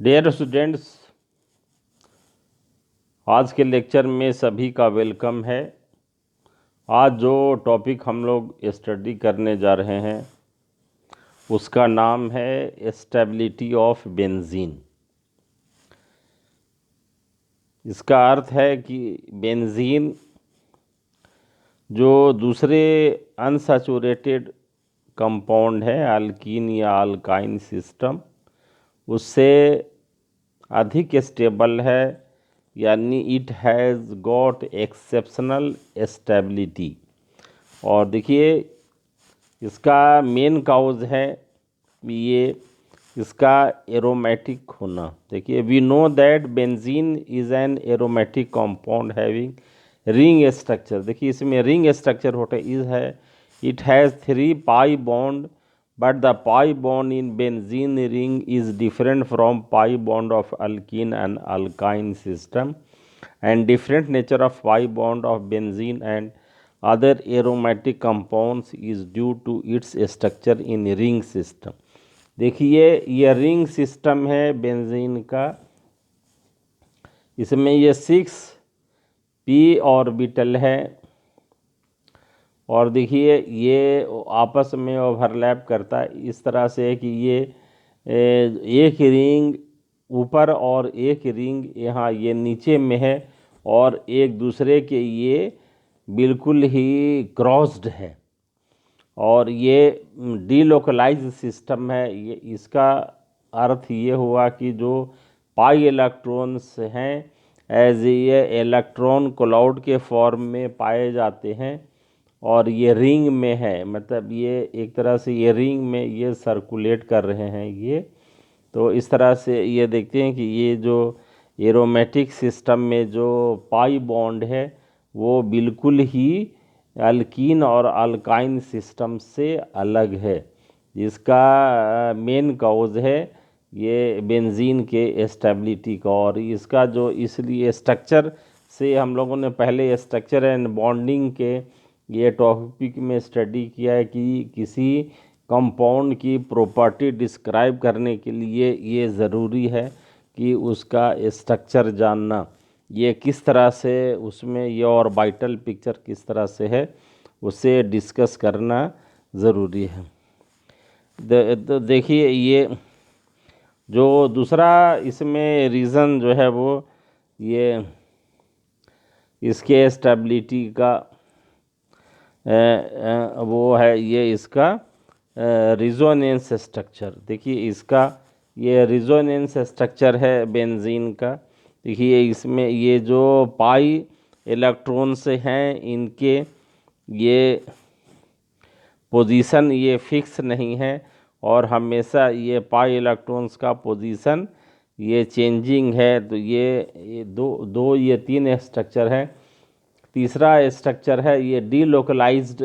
Dear students, आज के lecture में सभी का वेलकम है। आज जो टॉपिक हम लोग स्टडी करने जा रहे हैं उसका नाम है स्टेबिलिटी ऑफ बेंजीन। इसका अर्थ है कि बेंजीन जो दूसरे अनसैचुरेटेड कंपाउंड है, अल्कीन या अल्काइन सिस्टम, उससे अधिक स्टेबल है, यानी it has got exceptional stability. और देखिए इसका मेन काउज है ये इसका एरोमेटिक होना। देखिए we know that benzene is an aromatic compound having ring structure. देखिए इसमें रिंग स्ट्रक्चर होता है। It has 3 pi bond, but the pi bond in benzene ring is different from pi bond of alkene and alkyne system, and different nature of pi bond of benzene and other aromatic compounds is due to its structure in ring system। देखिए ये ring system है benzene का। इसमें ये 6 p orbital है और देखिए ये आपस में ओवरलैप करता है इस तरह से कि ये एक रिंग ऊपर और एक रिंग यहाँ ये नीचे में है और एक दूसरे के ये बिल्कुल ही क्रॉस्ड है और ये डीलोकलाइज सिस्टम है। ये इसका अर्थ ये हुआ कि जो पाई इलेक्ट्रॉन्स हैं एज ये इलेक्ट्रॉन क्लाउड के फॉर्म में पाए जाते हैं और ये रिंग में है, मतलब ये एक तरह से ये रिंग में ये सर्कुलेट कर रहे हैं ये। तो इस तरह से ये देखते हैं कि ये जो एरोमेटिक सिस्टम में जो पाई बॉन्ड है वो बिल्कुल ही अल्कीन और अल्काइन सिस्टम से अलग है, जिसका मेन कॉज है ये बेंजीन के स्टेबिलिटी का। और इसका जो इसलिए स्ट्रक्चर से हम लोगों ने पहले स्ट्रक्चर एंड बॉन्डिंग के ये टॉपिक में स्टडी किया है कि किसी कंपाउंड की प्रॉपर्टी डिस्क्राइब करने के लिए ये ज़रूरी है कि उसका स्ट्रक्चर जानना, ये किस तरह से उसमें ये और वाइटल पिक्चर किस तरह से है उसे डिस्कस करना ज़रूरी है। तो देखिए ये जो दूसरा इसमें रीज़न जो है वो ये इसके स्टेबिलिटी का वो है ये इसका रिजोनेंस स्ट्रक्चर। देखिए इसका ये रिजोनेंस स्ट्रक्चर है बेंजीन का। देखिए इसमें ये जो पाई इलेक्ट्रॉन्स हैं इनके ये पोजीशन ये फिक्स नहीं है और हमेशा ये पाई इलेक्ट्रॉन्स का पोजीशन ये चेंजिंग है। तो ये दो ये 3 स्ट्रक्चर है। तीसरा स्ट्रक्चर है ये डीलोकलाइज्ड,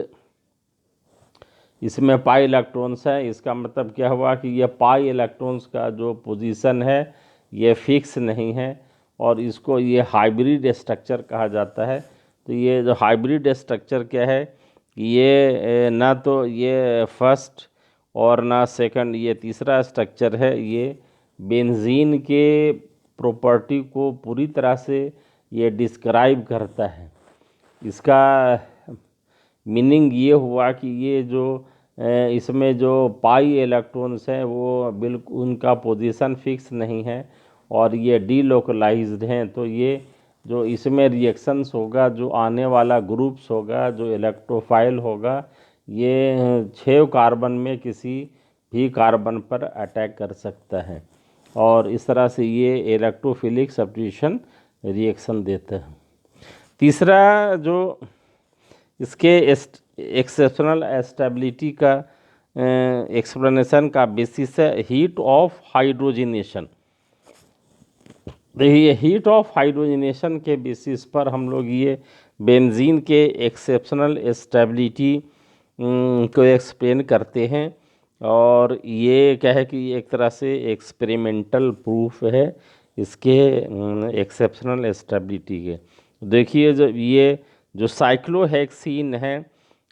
इसमें पाई इलेक्ट्रॉन्स है। इसका मतलब क्या हुआ कि ये पाई इलेक्ट्रॉन्स का जो पोजीशन है ये फिक्स नहीं है और इसको ये हाइब्रिड स्ट्रक्चर कहा जाता है। तो ये जो हाइब्रिड स्ट्रक्चर क्या है, ये ना तो ये फर्स्ट और ना सेकंड, ये तीसरा स्ट्रक्चर है। ये बेंजीन के प्रॉपर्टी को पूरी तरह से ये डिस्क्राइब करता है। इसका मीनिंग ये हुआ कि ये जो इसमें जो पाई इलेक्ट्रॉन्स हैं वो बिल्कुल उनका पोजीशन फिक्स नहीं है और ये डीलोकलाइज्ड हैं। तो ये जो इसमें रिएक्शंस होगा, जो आने वाला ग्रुप्स होगा, जो इलेक्ट्रोफाइल होगा, ये 6 कार्बन में किसी भी कार्बन पर अटैक कर सकता है और इस तरह से ये इलेक्ट्रोफिलिक सब्स्टिट्यूशन रिएक्शन देता है। तीसरा जो इसके एक्सेप्शनल स्टेबिलिटी का एक्सप्लेनेशन का बेसिस है हीट ऑफ हाइड्रोजनेशन। देखिए हीट ऑफ हाइड्रोजनेशन के बेसिस पर हम लोग ये बेंजीन के एक्सेप्शनल स्टेबिलिटी को एक्सप्लेन करते हैं और ये क्या है कि एक तरह से एक्सपेरिमेंटल प्रूफ है इसके एक्सेप्शनल स्टेबिलिटी के। देखिए ये जो साइक्लोहेक्सीन है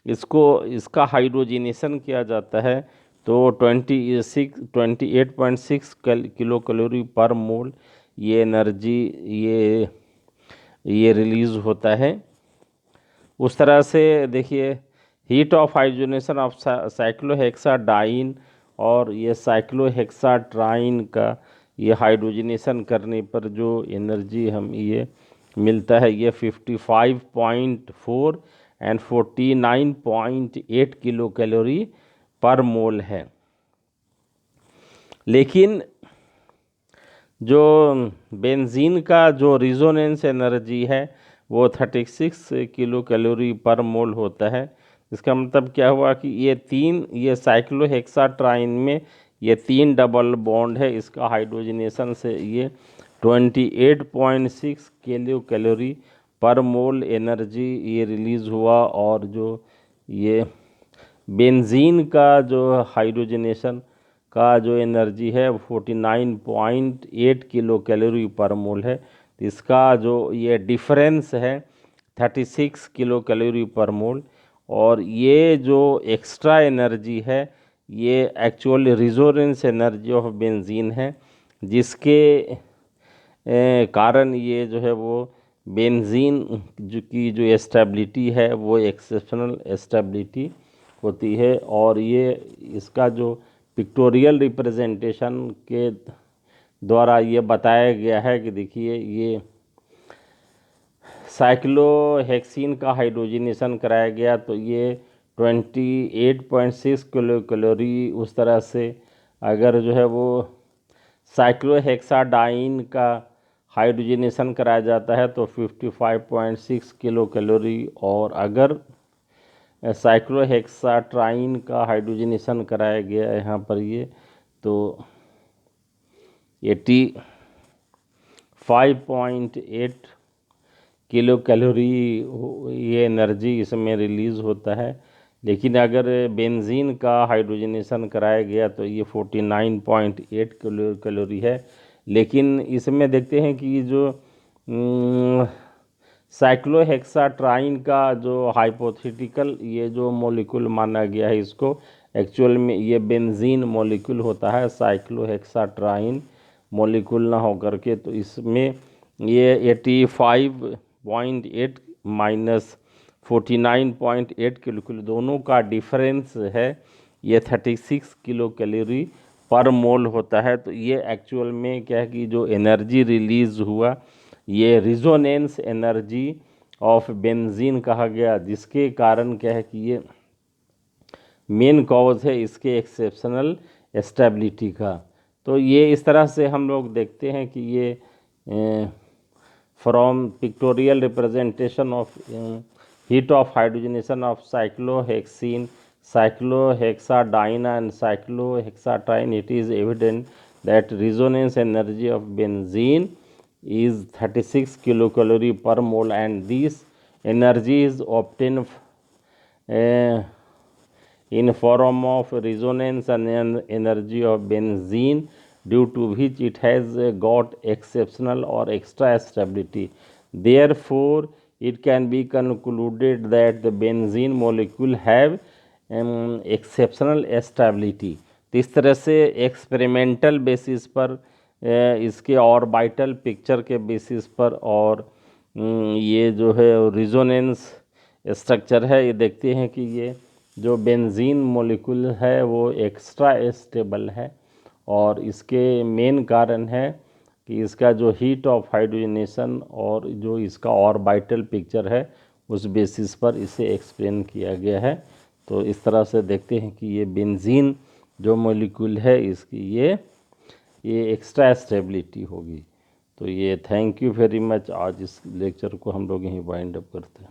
इसका हाइड्रोजनेशन किया जाता है तो 28.6 किलो कैलोरी पर मोल ये एनर्जी ये रिलीज़ होता है। उस तरह से देखिए heat of hydrogenation of cyclohexadiene और ये साइक्लोहेक्साट्राइन का ये हाइड्रोजनेशन करने पर जो एनर्जी हम ये मिलता है ये 55.4 एंड 49.8 किलो कैलोरी पर मोल है। लेकिन जो बेंजीन का जो रिजोनेंस एनर्जी है वो 36 किलो कैलोरी पर मोल होता है। इसका मतलब क्या हुआ कि ये साइक्लोहेक्साट्राइन में ये 3 डबल बॉन्ड है, इसका हाइड्रोजनेशन से ये 28.6 किलो कैलोरी पर मोल एनर्जी ये रिलीज़ हुआ। और जो ये बेंजीन का जो हाइड्रोजनेशन का जो एनर्जी है 49.8 किलो कैलोरी पर मोल है। तो इसका जो ये डिफरेंस है 36 किलो कैलोरी पर मोल। और ये जो एक्स्ट्रा एनर्जी है ये actual resonance energy of benzene है, जिसके कारण ये जो है वो बेंजीन की जो स्टेबिलिटी है वो एक्सेप्शनल स्टेबिलिटी होती है। और ये इसका जो पिक्टोरियल रिप्रेजेंटेशन के द्वारा ये बताया गया है कि देखिए ये साइक्लोहेक्सीन का हाइड्रोजनेशन कराया गया तो ये 28.6 किलो कैलोरी, उस तरह से अगर जो है वो साइक्लोहेक्साडाइन का हाइड्रोजनेशन कराया जाता है तो 55.6 किलो कैलोरी, और अगर साइक्लोहेक्साट्राइन का हाइड्रोजनेशन कराया गया यहाँ पर ये तो 85.8 किलो कैलोरी ये एनर्जी इसमें रिलीज़ होता है। लेकिन अगर बेंजीन का हाइड्रोजनेशन कराया गया तो ये 49.8 किलो कैलोरी है। लेकिन इसमें देखते हैं कि जो साइक्लोहेक्साट्राइन का जो हाइपोथेटिकल ये जो मॉलिक्यूल माना गया है, इसको एक्चुअल में ये बेंजीन मॉलिक्यूल होता है, साइक्लोहेक्साट्राइन मॉलिक्यूल ना होकर के। तो इसमें ये 85.8 माइनस 49.8 किलो दोनों का डिफरेंस है, ये 36 किलो कैलोरी पर मोल होता है। तो ये एक्चुअल में क्या है कि जो एनर्जी रिलीज़ हुआ ये रिजोनेंस एनर्जी ऑफ बेंजीन कहा गया, जिसके कारण क्या है कि ये मेन कॉज है इसके एक्सेप्शनल स्टेबिलिटी का। तो ये इस तरह से हम लोग देखते हैं कि ये from pictorial representation of heat of hydrogenation of cyclohexene, cyclohexadiene and cyclohexatriene, it is evident that resonance energy of benzene is 36 kilocalorie per mole, and this energy is obtained in form of resonance and energy of benzene, due to which it has got exceptional or extra stability. Therefore it can be concluded that the benzene molecule have exceptional stability. तो इस तरह से experimental basis पर इसके orbital picture के basis पर और ये जो है रिजोनेंस स्ट्रक्चर है, ये देखते हैं कि ये जो बेंजीन मॉलिक्यूल है वो एक्स्ट्रा स्टेबल है। और इसके मेन कारण है कि इसका जो हीट ऑफ हाइड्रोजनेशन और जो इसका ऑर्बिटल पिक्चर है उस बेसिस पर इसे एक्सप्लेन किया गया है। तो इस तरह से देखते हैं कि ये बेंजीन जो मॉलिक्यूल है इसकी ये एक्स्ट्रा स्टेबिलिटी होगी। तो ये थैंक यू वेरी मच। आज इस लेक्चर को हम लोग यहीं वाइंड अप करते हैं।